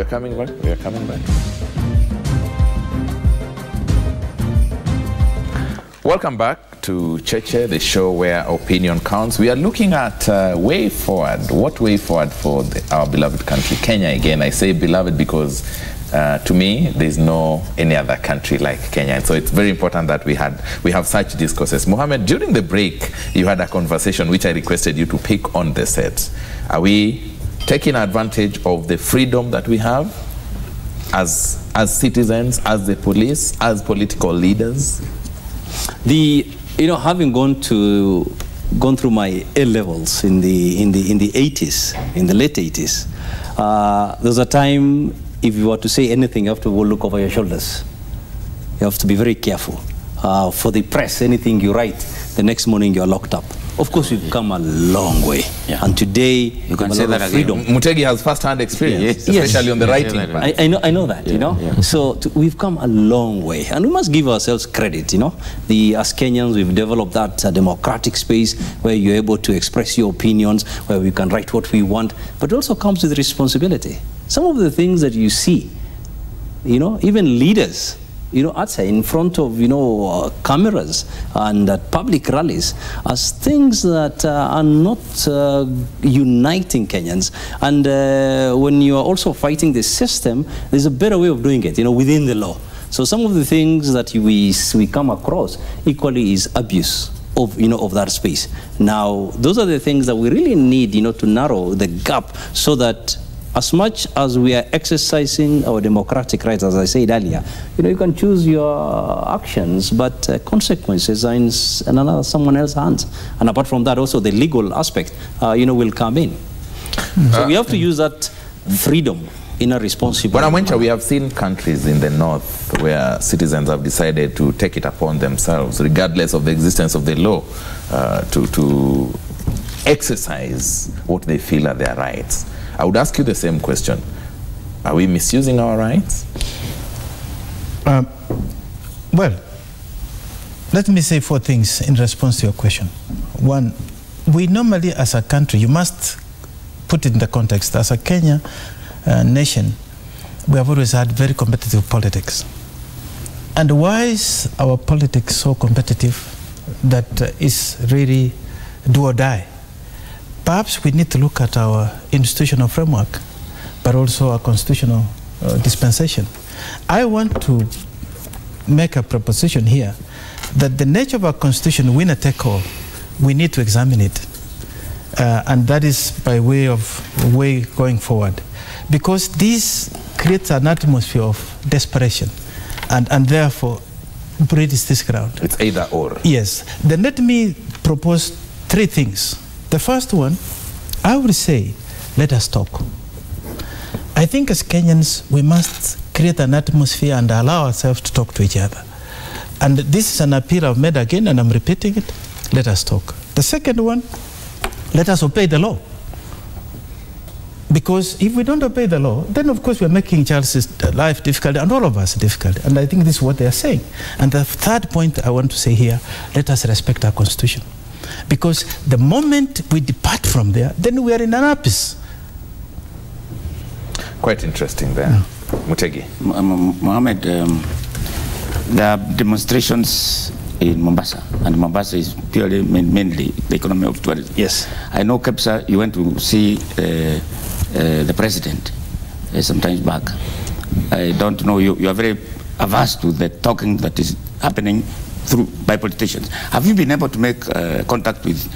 We are coming back. We are coming back. Welcome back to Cheche, the show where opinion counts. We are looking at way forward. What way forward for our beloved country, Kenya? Again, I say beloved because to me, there's no any other country like Kenya. And so it's very important that we have such discourses. Mohammed, during the break, you had a conversation which I requested you to pick on the set. Are we taking advantage of the freedom that we have as citizens, as the police, as political leaders? Having gone through my A levels in the 80s, in the late 80s, there was a time if you were to say anything, you have to look over your shoulders. You have to be very careful. For the press, anything you write, the next morning you're locked up. Of course, we've come a long way. Yeah. And today, you can say that freedom. Mutegi has first-hand experience, especially on the writing part. I know that, you know. Yeah. So we've come a long way. And we must give ourselves credit, you know. As Kenyans, we've developed that democratic space where you're able to express your opinions, where we can write what we want. But it also comes with responsibility. Some of the things that you see, you know, even leaders, you know, outside in front of, you know, cameras and at public rallies as things that are not uniting Kenyans. And when you are also fighting the system, there's a better way of doing it, you know, within the law. So some of the things that we come across equally is abuse of, you know, of that space. Now, those are the things that we really need, you know, to narrow the gap so that as much as we are exercising our democratic rights, as I said earlier, you know, you can choose your actions, but consequences are in someone else's hands. And apart from that, also the legal aspect, you know, will come in. So we have to use that freedom in a responsible manner. We have seen countries in the north where citizens have decided to take it upon themselves, regardless of the existence of the law, to exercise what they feel are their rights. I would ask you the same question. Are we misusing our rights? Well, let me say 4 things in response to your question. One, we normally as a country, you must put it in the context, as a Kenya nation, we have always had very competitive politics. And why is our politics so competitive that is really do or die? Perhaps we need to look at our institutional framework, but also our constitutional dispensation. I want to make a proposition here that the nature of our constitution, winner take all, we need to examine it. And that is by way going forward. Because this creates an atmosphere of desperation and therefore breeds this ground. It's either or. Yes. Then let me propose 3 things. The first one, I would say, let us talk. I think as Kenyans, we must create an atmosphere and allow ourselves to talk to each other. And this is an appeal I've made again, and I'm repeating it. Let us talk. The second one, let us obey the law. Because if we don't obey the law, then of course we're making Charles' life difficult and all of us difficult. And I think this is what they are saying. And the third point I want to say here, let us respect our constitution. Because the moment we depart from there, then we are in an abyss. Quite interesting there. Mutegi. Mohammed, there are demonstrations in Mombasa, and Mombasa is purely, mainly the economy of tourism. Yes. I know, Kepsa, you went to see the president some time back. I don't know, you are very averse to the talking that is happening by politicians. Have you been able to make contact with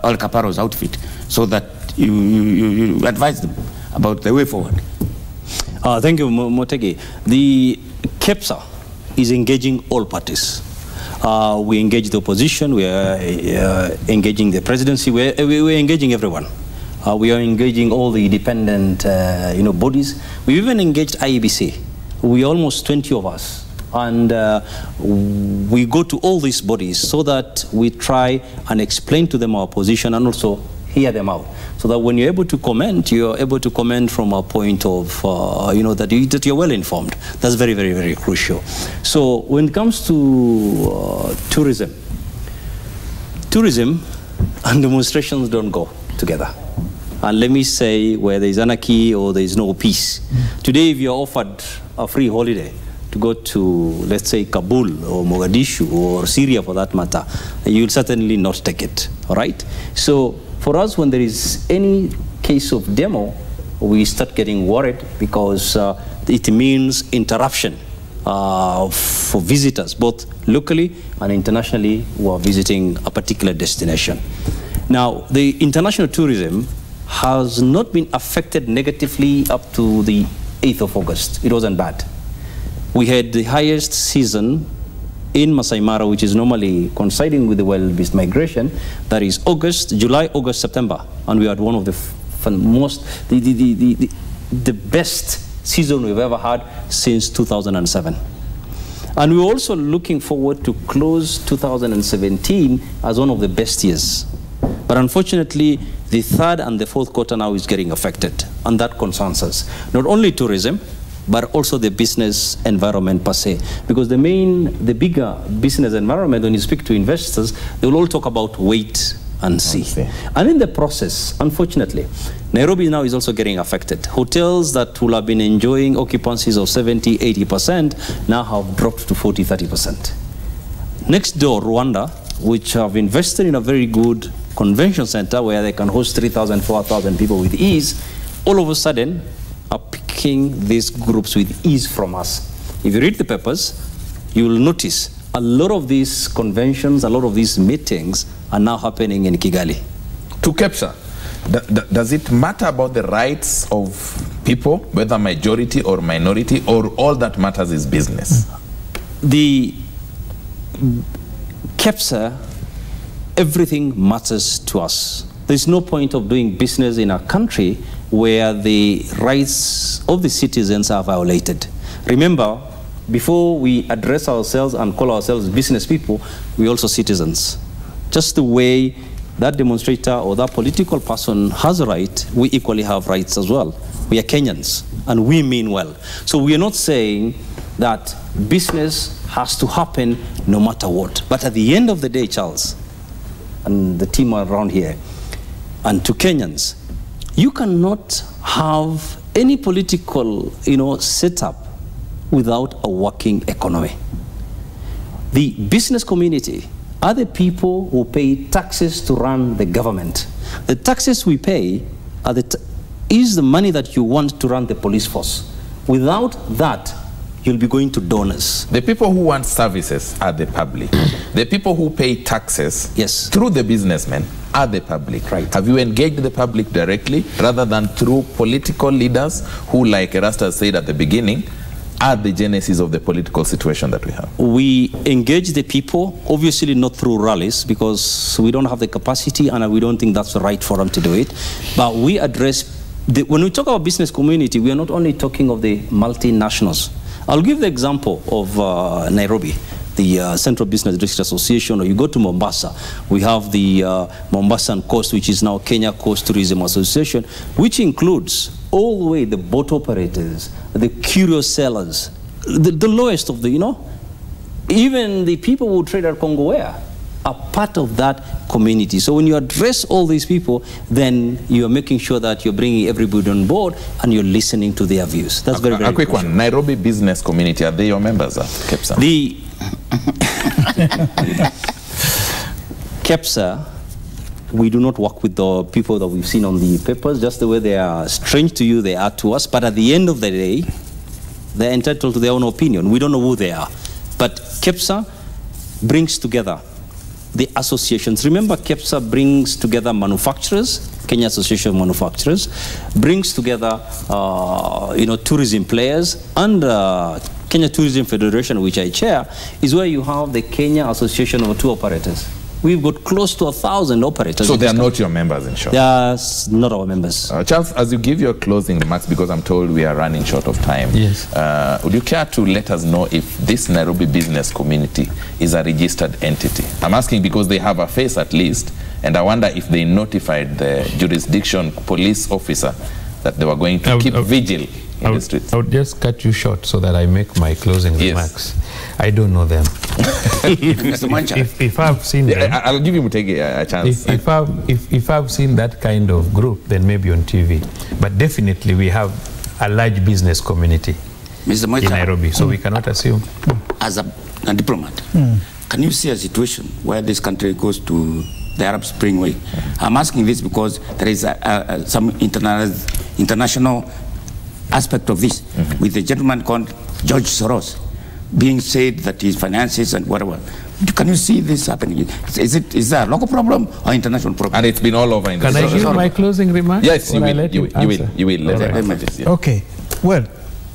Al Caparo's outfit so that you advise them about the way forward? Thank you, Motegi. The KEPSA is engaging all parties. We engage the opposition, we are engaging the presidency, we're engaging everyone. We are engaging all the independent you know, bodies. We even engaged IEBC. We are almost 20 of us. And we go to all these bodies so that we try and explain to them our position and also hear them out. So that when you're able to comment, you're able to comment from a point of, you know, that you're well informed. That's very, very, very crucial. So when it comes to tourism and demonstrations don't go together. And let me say where there is anarchy or there is no peace. Today, if you're offered a free holiday to go to, let's say, Kabul or Mogadishu or Syria for that matter, you'll certainly not take it, all right? So for us, when there is any case of demo, we start getting worried because it means interruption for visitors, both locally and internationally, who are visiting a particular destination. Now, the international tourism has not been affected negatively up to the 8th of August. It wasn't bad. We had the highest season in Masai Mara, which is normally coinciding with the wild-beast migration. That is July, August, September. And we had one of the the best season we've ever had since 2007. And we're also looking forward to close 2017 as one of the best years. But unfortunately, the third and the fourth quarter now is getting affected, and that concerns us. Not only tourism, but also the business environment per se. Because the bigger business environment, when you speak to investors, they will all talk about wait and see. And in the process, unfortunately, Nairobi now is also getting affected. Hotels that will have been enjoying occupancies of 70, 80% now have dropped to 40, 30%. Next door, Rwanda, which have invested in a very good convention center where they can host 3,000, 4,000 people with ease, all of a sudden are picking these groups with ease from us. If you read the papers, you will notice a lot of these conventions, a lot of these meetings are now happening in Kigali. To Kepsa, does it matter about the rights of people, whether majority or minority, or all that matters is business? The Kepsa, everything matters to us. There's no point of doing business in a country where the rights of the citizens are violated. Remember, before we address ourselves and call ourselves business people, we're also citizens. Just the way that demonstrator or that political person has a right, we equally have rights as well. We are Kenyans, and we mean well. So we are not saying that business has to happen no matter what. But at the end of the day, Charles, and the team around here, and to Kenyans, you cannot have any political, setup without a working economy. The business community are the people who pay taxes to run the government. The taxes we pay is the money that you want to run the police force. Without that, you'll be going to donors. The people who want services are the public. The people who pay taxes through the businessmen are the public. Right. Have you engaged the public directly rather than through political leaders who, like Erastus said at the beginning, are the genesis of the political situation that we have? We engage the people, obviously not through rallies, because we don't have the capacity and we don't think that's the right forum to do it. But we address, when we talk about business community, we are not only talking of the multinationals. I'll give the example of Nairobi, the Central Business District Association, or you go to Mombasa, we have the Mombasan Coast, which is now Kenya Coast Tourism Association, which includes all the way the boat operators, the curious sellers, the lowest of the, even the people who trade at Kongowea are part of that community. So when you address all these people, then you're making sure that you're bringing everybody on board and you're listening to their views. That's very, very a quick one. Nairobi business community, are they your members, Kepsa? The Kepsa, we do not work with the people that we've seen on the papers, just the way they are strange to you, they are to us. But at the end of the day, they're entitled to their own opinion. We don't know who they are. But Kepsa brings together the associations. Remember, Kepsa brings together manufacturers, Kenya Association of Manufacturers, brings together, tourism players, and Kenya Tourism Federation, which I chair, is where you have the Kenya Association of Tour Operators. We've got close to 1,000 operators. So they are not your members, in short? They are not our members. Charles, as you give your closing remarks, because I'm told we are running short of time, would you care to let us know if this Nairobi business community is a registered entity? I'm asking because they have a face at least, and I wonder if they notified the jurisdiction police officer that they were going to keep vigil in the streets. I would just cut you short so that I make my closing remarks. I don't know them. If I've seen them, I'll give you a chance. If I've seen that kind of group, then maybe on TV. But definitely we have a large business community in Nairobi, so we cannot assume. As a diplomat, can you see a situation where this country goes to the Arab Spring way? I'm asking this because there is some international aspect of this, with a gentleman called George Soros being said that his finances and whatever. Can you see this happening? Is there a local problem or international problem? And it's been all over. Can I give my closing remarks? Yes, you will. Okay. Well,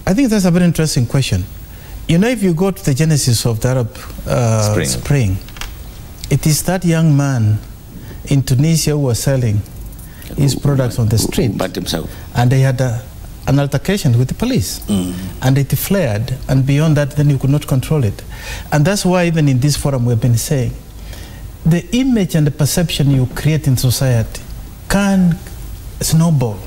I think that's a very interesting question. You know, if you go to the genesis of the Arab Spring, it is that young man in Tunisia who was selling his products on the street. But himself. And they had an altercation with the police. And it flared. And beyond that, then you could not control it. And that's why even in this forum we've been saying, the image and the perception you create in society can snowball.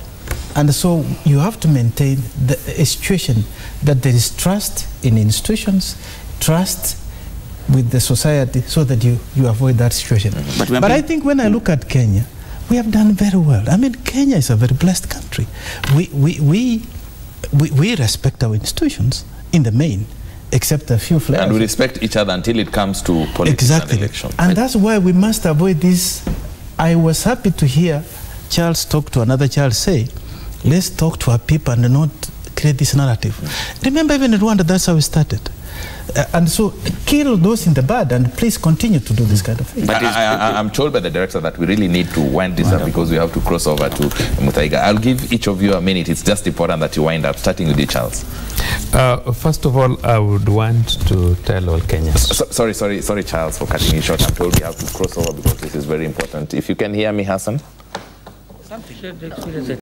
And so you have to maintain a situation that there is trust in institutions, trust with the society, so that you avoid that situation. But I think when I look at Kenya, we have done very well. I mean, Kenya is a very blessed country. We respect our institutions in the main, except a few flares. And we respect each other until it comes to politics and elections. And that's why we must avoid this. I was happy to hear Charles talk to another Charles say, let's talk to our people and not create this narrative. Remember, even in Rwanda, that's how we started. And so kill those in the bud and please continue to do this kind of thing. But I'm told by the director that we really need to wind this up because we have to cross over to Muthaiga. I'll give each of you a minute. It's just important that you wind up, starting with you, Charles. First of all, I would want to tell all Kenyans. Sorry, Charles, for cutting you short. I'm told we have to cross over because this is very important. If you can hear me, Hassan.